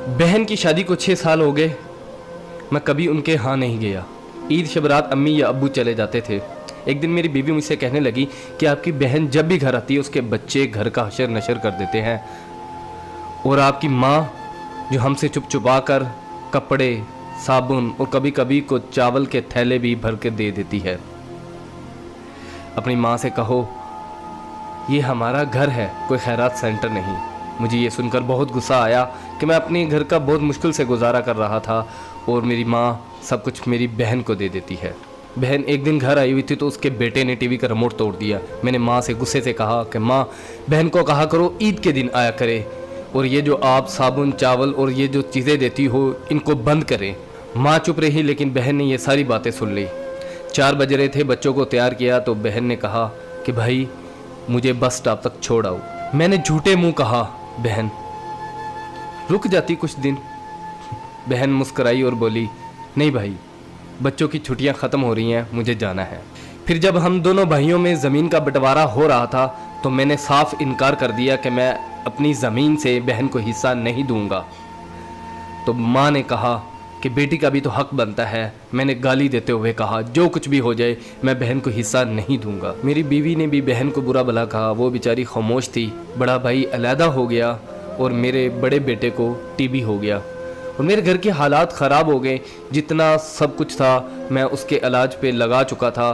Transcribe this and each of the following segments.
बहन की शादी को 6 साल हो गए, मैं कभी उनके यहाँ नहीं गया। ईद शब रात अम्मी या अब्बू चले जाते थे। एक दिन मेरी बीवी मुझसे कहने लगी कि आपकी बहन जब भी घर आती है उसके बच्चे घर का हशर नशर कर देते हैं, और आपकी माँ जो हमसे चुप चुपा कर कपड़े, साबुन और कभी कभी को चावल के थैले भी भर के दे देती है। अपनी माँ से कहो ये हमारा घर है, कोई खैरात सेंटर नहीं। मुझे ये सुनकर बहुत गुस्सा आया कि मैं अपने घर का बहुत मुश्किल से गुजारा कर रहा था और मेरी माँ सब कुछ मेरी बहन को दे देती है। बहन एक दिन घर आई हुई थी तो उसके बेटे ने टीवी का रिमोट तोड़ दिया। मैंने माँ से गुस्से से कहा कि माँ, बहन को कहा करो ईद के दिन आया करे, और ये जो आप साबुन चावल और ये जो चीज़ें देती हो इनको बंद करें। माँ चुप रही, लेकिन बहन ने ये सारी बातें सुन ली। 4 बज रहे थे, बच्चों को तैयार किया तो बहन ने कहा कि भाई मुझे बस स्टॉप तक छोड़ आओ। मैंने झूठे मुंह कहा बहन रुक जाती कुछ दिन। बहन मुस्कुराई और बोली नहीं भाई, बच्चों की छुट्टियां ख़त्म हो रही हैं, मुझे जाना है। फिर जब हम दोनों भाइयों में ज़मीन का बंटवारा हो रहा था तो मैंने साफ इनकार कर दिया कि मैं अपनी ज़मीन से बहन को हिस्सा नहीं दूंगा। तो माँ ने कहा कि बेटी का भी तो हक बनता है। मैंने गाली देते हुए कहा जो कुछ भी हो जाए मैं बहन को हिस्सा नहीं दूंगा। मेरी बीवी ने भी बहन को बुरा भला कहा, वो बेचारी खामोश थी। बड़ा भाई अलहदा हो गया और मेरे बड़े बेटे को टीबी हो गया और मेरे घर के हालात ख़राब हो गए। जितना सब कुछ था मैं उसके इलाज पे लगा चुका था।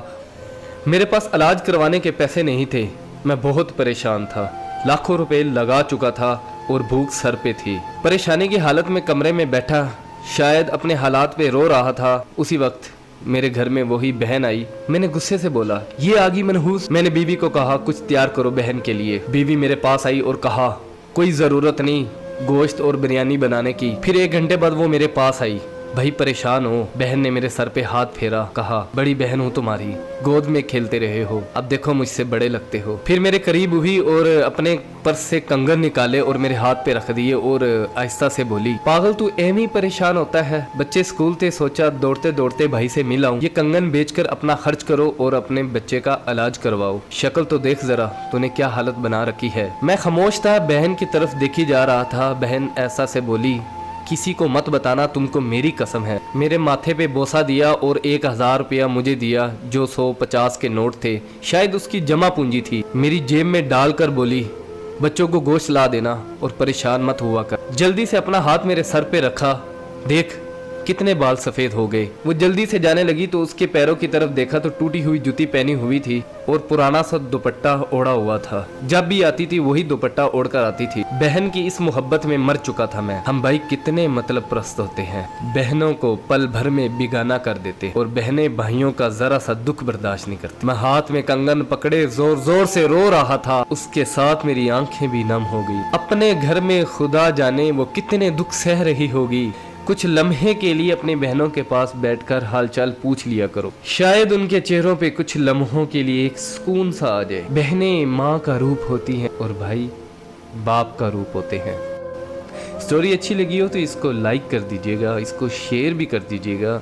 मेरे पास इलाज करवाने के पैसे नहीं थे। मैं बहुत परेशान था, लाखों रुपए लगा चुका था और भूख सर पे थी। परेशानी की हालत में कमरे में बैठा शायद अपने हालात पे रो रहा था। उसी वक्त मेरे घर में वही बहन आई। मैंने गुस्से से बोला ये आ गई मनहूस। मैंने बीवी को कहा कुछ तैयार करो बहन के लिए। बीवी मेरे पास आई और कहा कोई ज़रूरत नहीं गोश्त और बिरयानी बनाने की। फिर 1 घंटे बाद वो मेरे पास आई। भाई परेशान हो। बहन ने मेरे सर पे हाथ फेरा, कहा बड़ी बहन हूँ तुम्हारी, गोद में खेलते रहे हो, अब देखो मुझसे बड़े लगते हो। फिर मेरे करीब हुई और अपने पर्स से कंगन निकाले और मेरे हाथ पे रख दिए और आहिस्ता से बोली पागल तू एम ही परेशान होता है। बच्चे स्कूल थे, सोचा दौड़ते दौड़ते भाई से मिल आऊं। ये कंगन बेचकर अपना खर्च करो और अपने बच्चे का इलाज करवाओ। शक्ल तो देख जरा तूने क्या हालत बना रखी है। मैं खामोश था, बहन की तरफ देखी जा रहा था। बहन ऐसा से बोली किसी को मत बताना, तुमको मेरी कसम है। मेरे माथे पे बोसा दिया और 1000 रुपया मुझे दिया जो 150 के नोट थे, शायद उसकी जमा पूंजी थी। मेरी जेब में डालकर बोली बच्चों को गोश्त ला देना और परेशान मत हुआ कर। जल्दी से अपना हाथ मेरे सर पे रखा, देख कितने बाल सफ़ेद हो गए। वो जल्दी से जाने लगी तो उसके पैरों की तरफ देखा तो टूटी हुई जूती पहनी हुई थी और पुराना सा दुपट्टा ओढ़ा हुआ था। जब भी आती थी वही दुपट्टा ओढ़कर आती थी। बहन की इस मोहब्बत में मर चुका था मैं। हम भाई कितने मतलब प्रस्त होते हैं, बहनों को पल भर में बिगाना कर देते और बहनें भाइयों का जरा सा दुख बर्दाश्त नहीं करती। मैं हाथ में कंगन पकड़े जोर जोर से रो रहा था, उसके साथ मेरी आंखें भी नम हो गई। अपने घर में खुदा जाने वो कितने दुख सह रही होगी। कुछ लम्हे के लिए अपनी बहनों के पास बैठकर हालचाल पूछ लिया करो, शायद उनके चेहरों पे कुछ लम्हों के लिए एक सुकून सा आ जाए। बहनें माँ का रूप होती हैं और भाई बाप का रूप होते हैं। स्टोरी अच्छी लगी हो तो इसको लाइक कर दीजिएगा, इसको शेयर भी कर दीजिएगा।